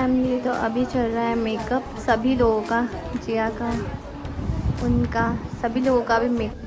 Family, तो अभी चल रहा है मेकअप सभी लोगों का, जिया का, उनका, सभी लोगों का भी मेकअप।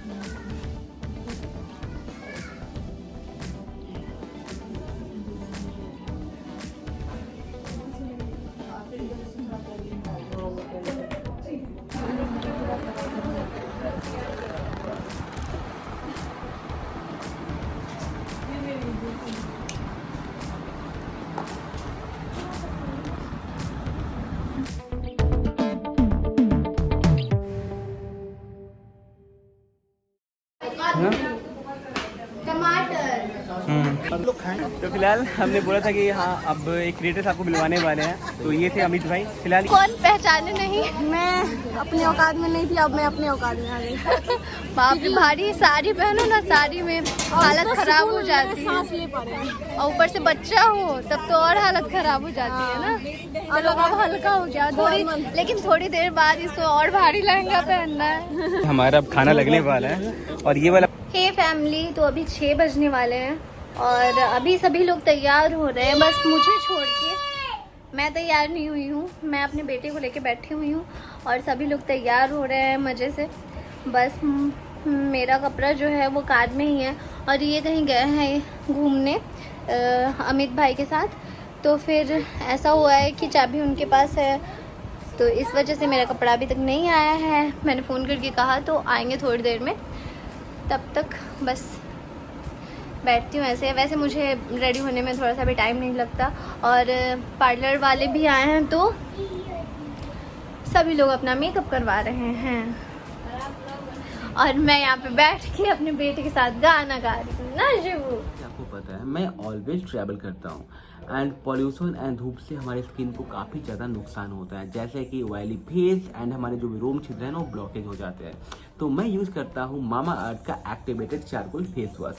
तो फिलहाल हमने बोला था कि हाँ अब एक क्रिएटर्स आपको मिलवाने वाले हैं, तो ये थे अमित भाई। फिलहाल कौन पहचाने नहीं, मैं अपने औकात में नहीं थी, अब मैं अपने औकात में आ गई। बाप रे, भारी साड़ी पहनो ना, साड़ी में हालत खराब हो जाती है, सांस ले पा रहे हैं। और ऊपर से बच्चा हो तब तो और हालत खराब हो जाती है ना। चलो अब हल्का हो गया थोड़ी, लेकिन थोड़ी देर बाद इसको और भारी लहंगा पहनना है। हमारा अब खाना लगने वाला है और ये वाला। हे फैमिली, तो अभी 6 बजने वाले हैं और अभी सभी लोग तैयार हो रहे हैं, बस मुझे छोड़ के। मैं तैयार नहीं हुई हूँ, मैं अपने बेटे को लेके बैठी हुई हूँ और सभी लोग तैयार हो रहे हैं मज़े से। बस मेरा कपड़ा जो है वो कार में ही है और ये कहीं गए हैं घूमने अमित भाई के साथ। तो फिर ऐसा हुआ है कि चाबी उनके पास है, तो इस वजह से मेरा कपड़ा अभी तक नहीं आया है। मैंने फ़ोन करके कहा तो आएंगे थोड़ी देर में, तब तक बस बैठती हूँ ऐसे। वैसे मुझे रेडी होने में थोड़ा सा भी टाइम नहीं लगता और पार्लर वाले भी आए हैं तो सभी लोग अपना मेकअप करवा रहे हैं और मैं यहाँ पे बैठ के अपने बेटे के साथ गाना गा रही हूँ ना शिवू। आपको पता है मैं ऑलवेज ट्रैवल करता हूँ एंड पॉल्यूशन एंड धूप से हमारे स्किन को काफ़ी ज़्यादा नुकसान होता है, जैसे कि ऑयली फेस एंड हमारे जो भी रोम छिद्र है ना वो ब्लॉकेज हो जाते हैं। तो मैं यूज़ करता हूँ मामा अर्थ का एक्टिवेटेड चारकोल फेस वॉश,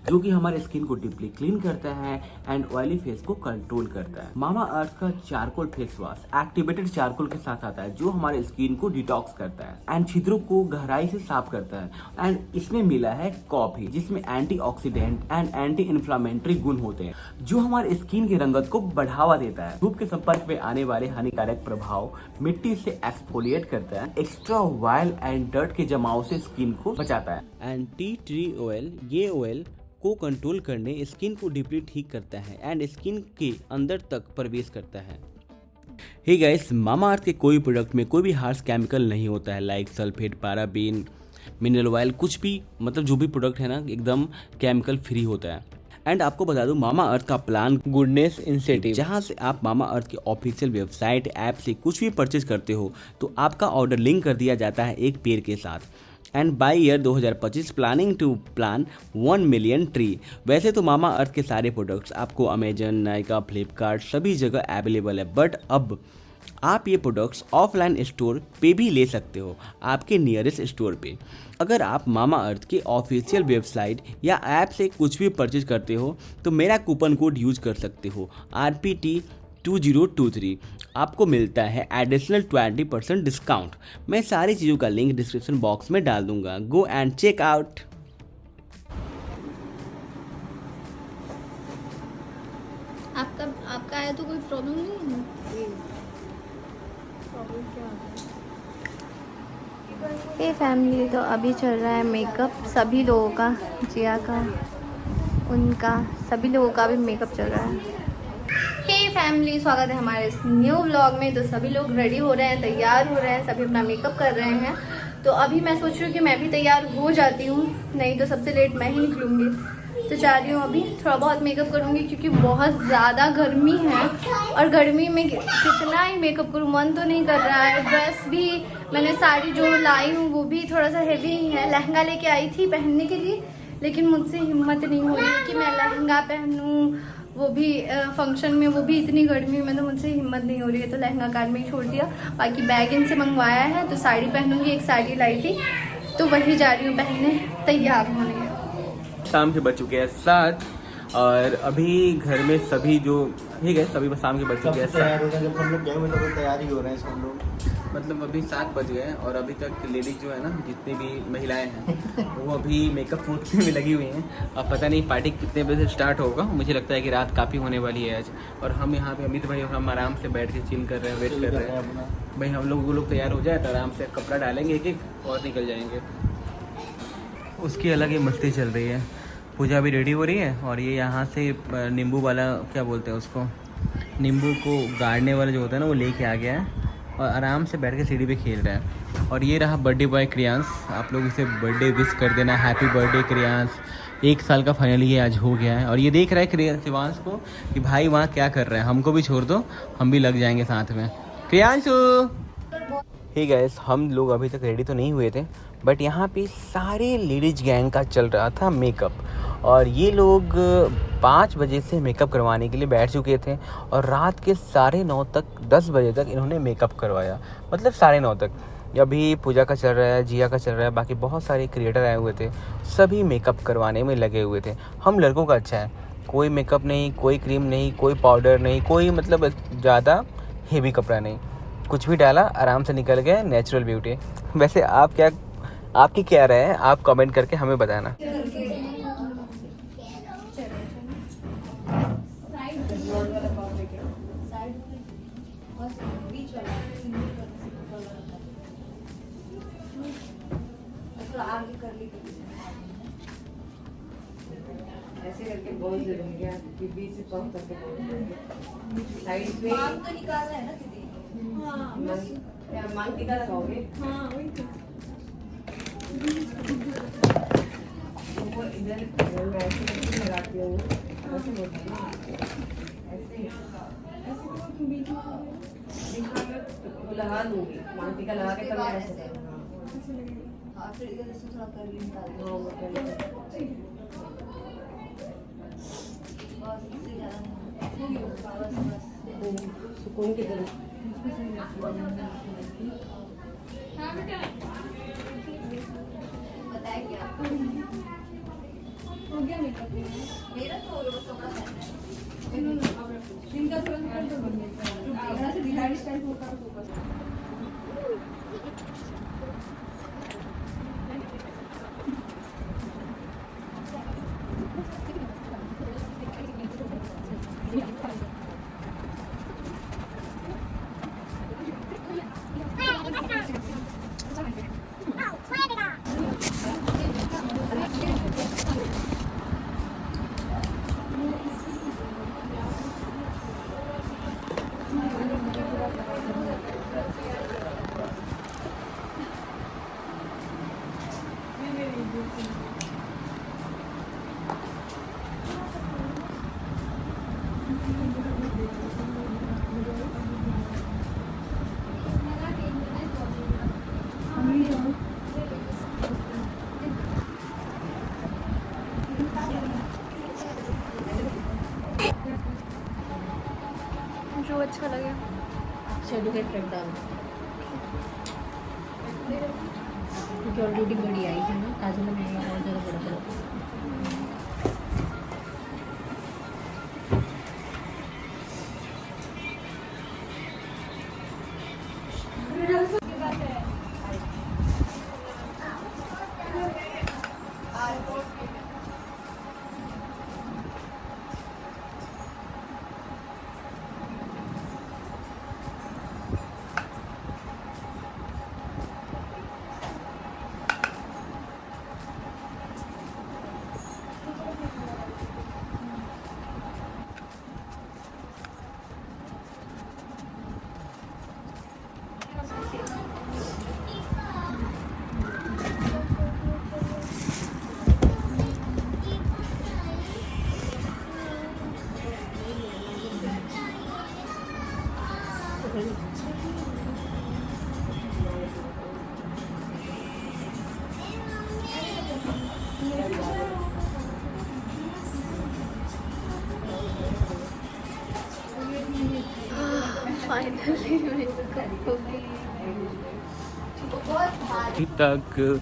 जो कि हमारे स्किन को डीपली क्लीन करता है एंड ऑयली फेस को कंट्रोल करता है। मामा अर्थ का charcoal face wash activated charcoal के साथ आता है, जो हमारे स्किन को डिटॉक्स करता है एंड छिद्रों को गहराई से साफ करता है। एंड इसमें मिला है कॉफी, जिसमें एंटीऑक्सीडेंट एंड एंटी इन्फ्लामेटरी गुण होते हैं, जो हमारे स्किन की रंगत को बढ़ावा देता है। धूप के संपर्क में आने वाले हानिकारक प्रभाव मिट्टी से एक्सफोलिएट करता है, एक्स्ट्रा ऑयल एंड डर्ट के जमाव से स्किन को बचाता है। एंड टी ट्री ऑयल, ये ऑयल को कंट्रोल करने स्किन को डीपली ठीक करता है एंड स्किन के अंदर तक प्रवेश करता है। हे गाइस, मामा अर्थ के कोई प्रोडक्ट में कोई भी हार्श केमिकल नहीं होता है, like sulphate, paraben, mineral oil, कुछ भी मतलब जो भी प्रोडक्ट है ना एकदम केमिकल फ्री होता है। एंड आपको बता दूं, मामा अर्थ का प्लान गुडनेस इनिशिएटिव, जहां से आप मामा अर्थ के ऑफिशियल वेबसाइट ऐप से कुछ भी परचेज करते हो तो आपका ऑर्डर लिंक कर दिया जाता है एक पेड़ के साथ। And by year 2025 planning to plan 1 million tree. वैसे तो मामा अर्थ के सारे प्रोडक्ट्स आपको अमेजन, नायका, फ्लिपकार्ट सभी जगह अवेलेबल है, बट अब आप ये प्रोडक्ट्स ऑफलाइन स्टोर पे भी ले सकते हो, आपके नियरेस्ट स्टोर पे। अगर आप मामा अर्थ के ऑफिशियल वेबसाइट या ऐप से कुछ भी परचेज करते हो तो मेरा कूपन कोड यूज कर सकते हो RPT 2023, आपको मिलता है एडिशनल 20% डिस्काउंट। मैं सारी चीज़ों का लिंक डिस्क्रिप्शन बॉक्स में डाल दूंगा, गो एंड चेक आउट। आपका आया तो कोई प्रॉब्लम नहीं है? हे फैमिली, तो अभी चल रहा है मेकअप सभी लोगों का, जिया का, उनका, सभी लोगों का भी मेकअप चल रहा है। हे फैमिली, स्वागत है हमारे इस न्यू व्लॉग में। तो सभी लोग रेडी हो रहे हैं, तैयार हो रहे हैं, सभी अपना मेकअप कर रहे हैं। तो अभी मैं सोच रही हूँ कि मैं भी तैयार हो जाती हूँ, नहीं तो सबसे लेट मैं ही निकलूँगी। तो चाह रही हूँ अभी थोड़ा बहुत मेकअप करूँगी क्योंकि बहुत ज़्यादा गर्मी है और गर्मी में कितना ही मेकअप करूँ, मन तो नहीं कर रहा है। ड्रेस भी मैंने साड़ी जो लाई हूँ वो भी थोड़ा सा हेवी ही है, लहंगा लेके आई थी पहनने के लिए, लेकिन मुझसे हिम्मत नहीं हो रही कि मैं लहंगा पहनूँ, वो भी फंक्शन में, वो भी इतनी गर्मी में, तो मुझसे हिम्मत नहीं हो रही है। तो लहंगा कार में ही छोड़ दिया। बाकी बैग इनसे मंगवाया है, तो साड़ी पहनूंगी, एक साड़ी लाई थी तो वही जा रही हूँ पहनने, तैयार होने। शाम के बज चुके हैं 7 और अभी घर में सभी जो ठीक है सभी शाम के बज चुके हैं। तैयार हो रहे हैं, जब हम लोग गए हुए तो तैयार ही हो रहे हैं सब लोग। मतलब अभी 7 बज गए हैं और अभी तक लेडीज जो है ना जितनी भी महिलाएं हैं वो अभी मेकअप पूछने में लगी हुई हैं। अब पता नहीं पार्टी कितने बजे से स्टार्ट होगा, मुझे लगता है कि रात काफ़ी होने वाली है आज। और हम यहाँ पे अमित भाई और हम आराम से बैठ के चिल कर रहे हैं, वेट कर रहे हैं भाई हम लोग वो लोग तैयार हो जाए तो आराम से कपड़ा डालेंगे एक एक और निकल जाएंगे। उसकी अलग ही मस्ती चल रही है। पूजा अभी रेडी हो रही है और ये यहाँ से नींबू वाला क्या बोलते हैं उसको, नींबू को गाड़ने वाला जो होता है ना वो लेके आ गया है और आराम से बैठ के सीढ़ी पे खेल रहा है। और ये रहा बर्थडे बॉय क्रियांश, आप लोग इसे बर्थडे विश कर देना, हैप्पी बर्थडे क्रियांश। 1 साल का फाइनली ये आज हो गया है और ये देख रहा है शिवांश को कि भाई वहाँ क्या कर रहा है, हमको भी छोड़ दो, हम भी लग जाएंगे साथ में। क्रियांशु हे गाइस, हम लोग अभी तक रेडी तो नहीं हुए थे बट यहाँ पे सारे लेडीज गैंग का चल रहा था मेकअप और ये लोग 5 बजे से मेकअप करवाने के लिए बैठ चुके थे और रात के 9:30 तक 10 बजे तक इन्होंने मेकअप करवाया, मतलब 9:30 तक। अभी पूजा का चल रहा है, जिया का चल रहा है, बाकी बहुत सारे क्रिएटर आए हुए थे, सभी मेकअप करवाने में लगे हुए थे। हम लड़कों का अच्छा है, कोई मेकअप नहीं, कोई क्रीम नहीं, कोई पाउडर नहीं, कोई मतलब ज़्यादा हेवी कपड़ा नहीं, कुछ भी डाला आराम से निकल गए, नेचुरल ब्यूटी। वैसे आपकी क्या राय है, आप कमेंट करके हमें बताना। ऐसे करके बहुत जरूरी है कि बीच से कम करके साइड पे मांग तो निकालना है ना दीदी। हाँ मांग टीका लगाओगे। हाँ वही तो वो इधर मैं ऐसे करके लगाती हूँ, ऐसे बोलती हूँ, ऐसे ऐसे बीच में वो लगा दूँगी, मांग टीका लगा के तब मैं ऐसे करूँगा। फिर इधर से थोड़ा कर लेंगे। सुकून की तरह बताया क्या हो गया मेरा तो हो गया, बस इनका थोड़ा से बिहारी स्टाइल होगा। जो अच्छा लगे शेडो के ट्रैक डाल क्योंकि ऑलरेडी बड़ी आई है ना, काजल में और ज़्यादा बड़ा बड़ा। अभी तक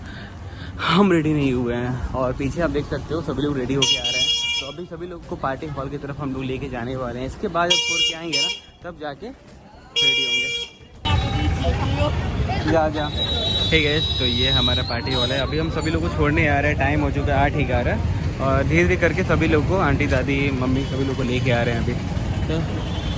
हम रेडी नहीं हुए हैं और पीछे आप देख सकते हो सभी लोग रेडी होके आ रहे हैं। तो अभी सभी लोग को पार्टी हॉल की तरफ हम लोग लेके जाने वाले हैं। इसके बाद जब छोड़ के आएंगे ना तब जाके रेडी होंगे। जा ठीक है, तो ये हमारा पार्टी हॉल है। अभी हम सभी लोग को छोड़ने आ रहे हैं, टाइम हो चुका है 8:11 और धीरे धीरे करके सभी लोग को, आंटी दादी मम्मी सभी लोग को लेके आ रहे हैं अभी।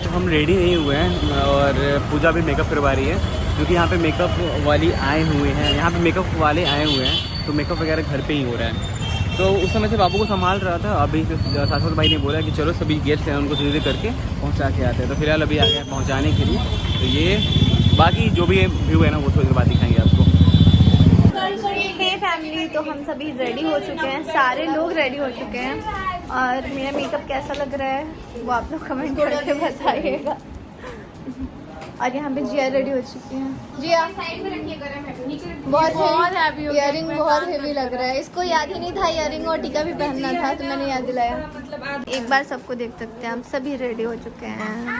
तो हम रेडी नहीं हुए हैं और पूजा भी मेकअप करवा रही है क्योंकि यहाँ पे मेकअप वाली आए हुए हैं, यहाँ पे मेकअप वाले आए हुए हैं, तो मेकअप वगैरह घर पे ही हो रहा है। तो उस समय से बाबू को संभाल रहा था। अभी शाश्वत भाई ने बोला कि चलो सभी गेस्ट हैं उनको धीरे करके पहुँचा के आते हैं, तो फिलहाल अभी आ गए पहुँचाने के लिए। तो ये बाकी जो भी व्यू है ना वो थोड़ी देर बाद दिखाएंगे आपको। हे फैमिली, तो हम सभी रेडी हो चुके हैं, सारे लोग रेडी हो चुके हैं और मेरा मेकअप कैसा लग रहा है वो आप लोग कमेंट करके बताइएगा। और यहाँ पे जिया रेडी हो चुकी है। जिया बहुत हैवी, इयरिंग बहुत हेवी लग रहा है। इसको याद ही नहीं था इयरिंग और टीका भी पहनना था, तो मैंने याद दिलाया। एक बार सबको देख सकते हैं, हम सभी रेडी हो चुके हैं।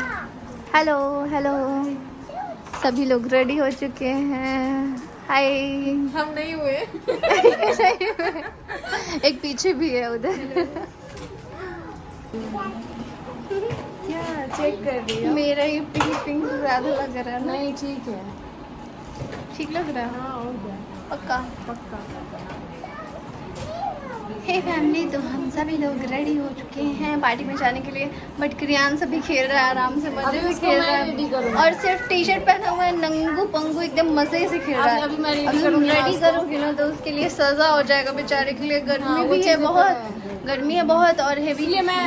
हेलो हेलो, सभी लोग रेडी हो चुके हैं। हाय, हम नहीं हुए। एक पीछे भी है उधर। क्या चेक कर रही है? मेरा ये पिंक पिंक ज्यादा लग रहा है ना? नहीं ठीक है, ठीक लग रहा है? हाँ और क्या, पक्का। पक्का। हे फैमिली, तो हम सभी लोग रेडी हो चुके हैं पार्टी में जाने के लिए, बट क्रियान सभी खेल रहा है आराम से, मजे से खेल रहा है और सिर्फ टी शर्ट पहना हुआ है, नंगू पंगू एकदम मजे से खेल रहा है। अभी मैं अब तुम रेडी करोगी ना तो उसके लिए सजा हो जाएगा बेचारे के लिए। गर्मी भी है बहुत, गर्मी है बहुत और हेवी। मैं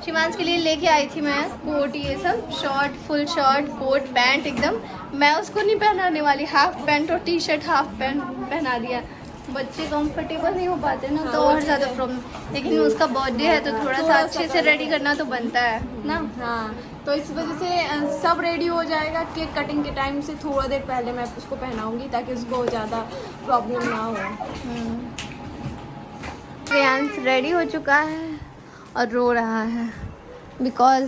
शिवांश के लिए लेके आई थी मैं कोट, ये सब short, full short, coat, pant एकदम। मैं उसको नहीं पहनाने वाली, हाफ पैंट और टी शर्ट हाफ पैंट पहना दिया। बच्चे कंफर्टेबल नहीं हो पाते ना तो और ज़्यादा प्रॉब्लम। लेकिन उसका बर्थडे है तो थोड़ा सा अच्छे से रेडी करना तो बनता है ना। हाँ, तो इस वजह से सब रेडी हो जाएगा। केक कटिंग के टाइम से थोड़ा देर पहले मैं उसको पहनाऊंगी ताकि उसको ज़्यादा प्रॉब्लम ना हो। प्रियांश रेडी हो चुका है और रो रहा है बिकॉज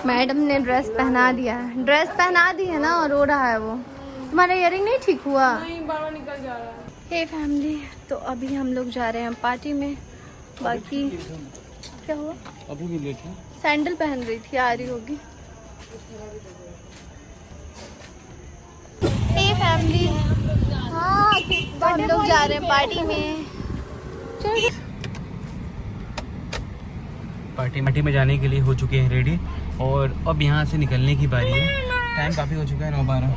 मैडम ने ड्रेस पहना दिया है। ड्रेस पहना दी है ना और रो रहा है वो। तुम्हारा इयरिंग नहीं ठीक हुआ? नहीं, बाहर निकल जा रहा है। हे फैमिली, तो अभी हम लोग जा रहे हैं पार्टी में। बाकी क्या हुआ? अभी भी लेट है। सैंडल पहन रही थी, आ रही होगी। हे फैमिली, हाँ तो हम लोग जा रहे हैं पार्टी में। पार्टी में जाने के लिए हो चुके हैं रेडी और अब यहाँ से निकलने की बारी है। टाइम काफ़ी हो चुका है, 9:12।